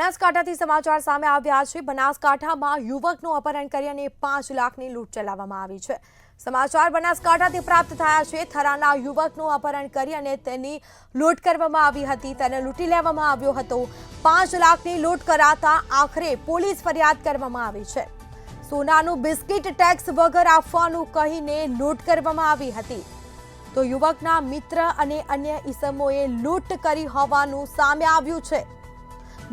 બનાસકાંઠાથી સમાચાર સામે આવ્યા છે। બનાસકાંઠામાં યુવકનું અપહરણ કરી અને 5 લાખની લૂંટ ચલાવવામાં આવી છે। સમાચાર બનાસકાંઠાથી પ્રાપ્ત થયા છે। થરાના યુવકનું અપહરણ કરી અને તેની લૂંટ કરવામાં આવી હતી। તેને લૂંટી લેવામાં આવ્યો હતો। 5 લાખની લૂંટ કરાતા આખરે પોલીસ ફરિયાદ કરવામાં આવી છે। સોનાનું બિસ્કિટ ટેક્સ વગર આપવાનું કહીને લૂંટ કરવામાં આવી હતી। તો યુવકના મિત્ર અને અન્ય ઈસમોએ લૂંટ કરી હોવાનું સામે આવ્યું છે।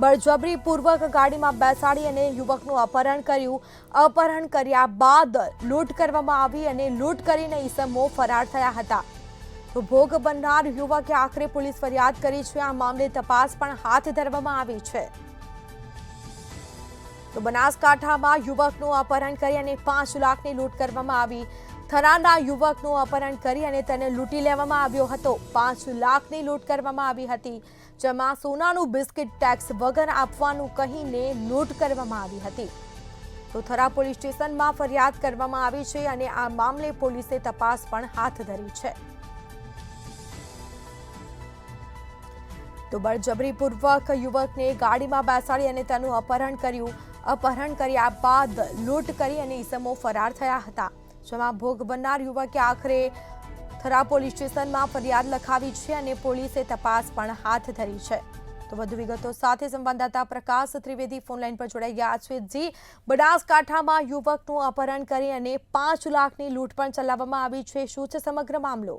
બળજબરીપૂર્વક ગાડીમાં બેસાડી અને યુવકનું અપહરણ કર્યું। અપહરણ કર્યા બાદ લૂંટ કરવામાં આવી અને લૂંટ કરીને ઈસમો ફરાર થયા હતા। તો ભોગ બનનાર યુવકે આખરે પોલીસ ફરિયાદ કરી છે। આ મામલે તપાસ પણ હાથ ધરવામાં આવી છે। તો બનાસકાંઠામાં યુવકનું અપહરણ કરી અને 5 લાખની લૂંટ કરવામાં આવી। થરાના યુવકનું અપહરણ કરી અને તેને લૂંટી લેવામાં આવ્યો હતો। 5 લાખની લૂંટ કરવામાં આવી હતી, જેમાં સોનાનું બિસ્કિટ ટેક્સ વગર આપવાનું કહીને લૂંટ કરવામાં આવી હતી। તો થરા પોલીસ સ્ટેશનમાં ફરિયાદ કરવામાં આવી છે અને આ મામલે પોલીસે તપાસ પણ હાથ ધરી છે। તો બળજબરીપૂર્વક યુવકને ગાડીમાં બેસાડી અને તેનું અપહરણ કર્યું। અપહરણ કર્યા બાદ લૂંટ કરી અને ઈસમો ફરાર થયા હતા, જેમાં ભોગ બનનાર યુવકે આખરે થરા પોલીસ સ્ટેશનમાં ફરિયાદ લખાવી છે અને પોલીસે તપાસ પણ હાથ ધરી છે। તો વધુ વિગતો સાથે સંવાદદાતા પ્રકાશ ત્રિવેદી ફોનલાઈન પર જોડાઈ ગયા છે। જી, બનાસકાંઠામાં યુવકનું અપહરણ કરી અને 5 લાખની લૂંટ પણ ચલાવવામાં આવી છે। શું છે સમગ્ર મામલો?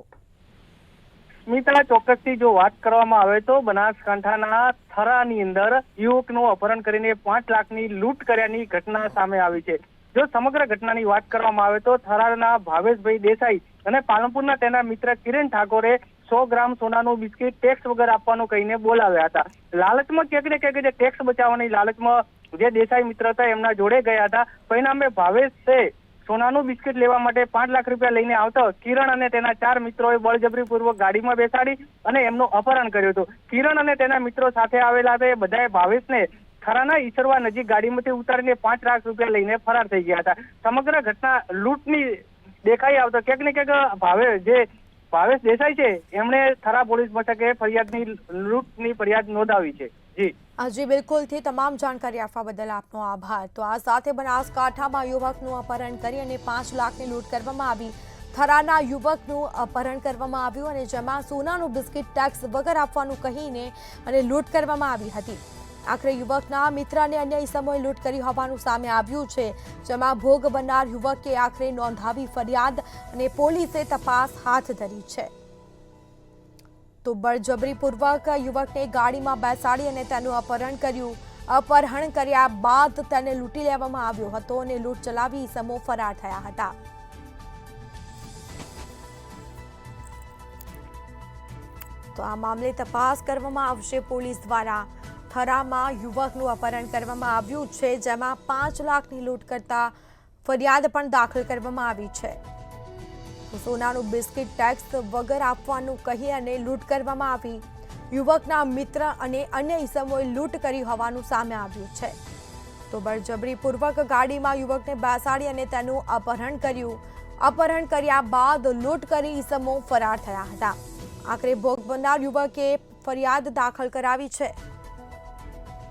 મિત્રા, ચોક્કસથી જો વાત કરવામાં આવે તો બનાસકાંઠાના થરાની અંદર યુવકનું અપહરણ કરીને 5 લાખની લૂંટ કર્યાની ઘટના સામે આવી છે। જો સમગ્ર ઘટનાની વાત કરવામાં આવે તો થરાના ભાવેશભાઈ દેસાઈ અને પાલનપુરના તેના મિત્ર કિરણ ઠાકોરે 100 ગ્રામ સોનાનું બિસ્કિટ ટેક્સ વગર આપવાનું કહીને બોલાવ્યા હતા। લાલચમાં ક્યાંક ને ક્યાંક જે ટેક્સ બચાવવાની લાલચમાં જે દેસાઈ મિત્ર હતા એમના જોડે ગયા હતા। પરિણામે ભાવેશે સોનાનું બિસ્કિટ લેવા માટે 5 લાખ રૂપિયા લઈને આવતો કિરણ અને તેના 4 મિત્રોએ બળજબરીપૂર્વક ગાડીમાં બેસાડી અને એમનું અપહરણ કર્યું હતું। કિરણ અને તેના મિત્રો સાથે આવેલા હતા એ બધાએ ભાવેશને થરાના ઈસરવા નજીક ગાડીમાંથી ઉતારીને 5 લાખ રૂપિયા લઈને ફરાર થઈ ગયા હતા। સમગ્ર ઘટના લૂંટની દેખાઈ આવતો ક્યાંક ને ક્યાંક ભાવેશ દેસાઈ છે એમણે થરા પોલીસ મથકે લૂંટની ફરિયાદ નોંધાવી છે। જી બિલકુલથી તમામ જાણકારી આપવા બદલ આપનો આભાર। તો આ સાથે બનાસકાંઠામાં યુવકનું અપહરણ કરી અને 5 લાખની લૂંટ કરવામાં આવી। થરાના યુવકનું અપહરણ કરવામાં આવ્યું અને જેમાં સોનાનું બિસ્કિટ ટેક્સ વગર આપવાનું કહીને અને લૂંટ કરવામાં આવી હતી। આખરે યુવકના મિત્ર અને અન્ય ઈસમોએ લૂંટ કરી હોવાનું સામે આવ્યું છે, જેમાં ભોગ બનનાર યુવકે આખરે નોંધાવી ફરિયાદ અને પોલીસે તપાસ હાથ ધરી છે। તો બળજબરીપૂર્વક યુવકને ગાડીમાં બેસાડી અને તેનું અપહરણ કર્યું। અપહરણ કર્યા બાદ તેને લૂંટી લેવામાં આવ્યો હતો અને લૂંટ ચલાવી ઈસમો ફરાર થયા હતા। તો આ મામલે તપાસ કરવામાં આવશે પોલીસ દ્વારા। થરામાં યુવકનું અપહરણ કરવામાં આવ્યું છે, જેમાં 5 લાખની લૂંટ કરતા ફરિયાદ પણ દાખલ કરવામાં આવી છે। સોનાનું બિસ્કિટ ટેક્સ વગર આપવાનું કહી અને લૂંટ કરવામાં આવી। યુવકના મિત્ર અને અન્ય ઈસમોએ લૂંટ કરી હોવાનું સામે આવ્યું છે। તો બળજબરીપૂર્વક ગાડીમાં યુવકને બેસાડી અને તેનું અપહરણ કર્યું। અપહરણ કર્યા બાદ લૂંટ કરી ઈસમો ફરાર થયા હતા। આખરે ભોગ બનનાર યુવકે ફરિયાદ દાખલ કરાવી છે।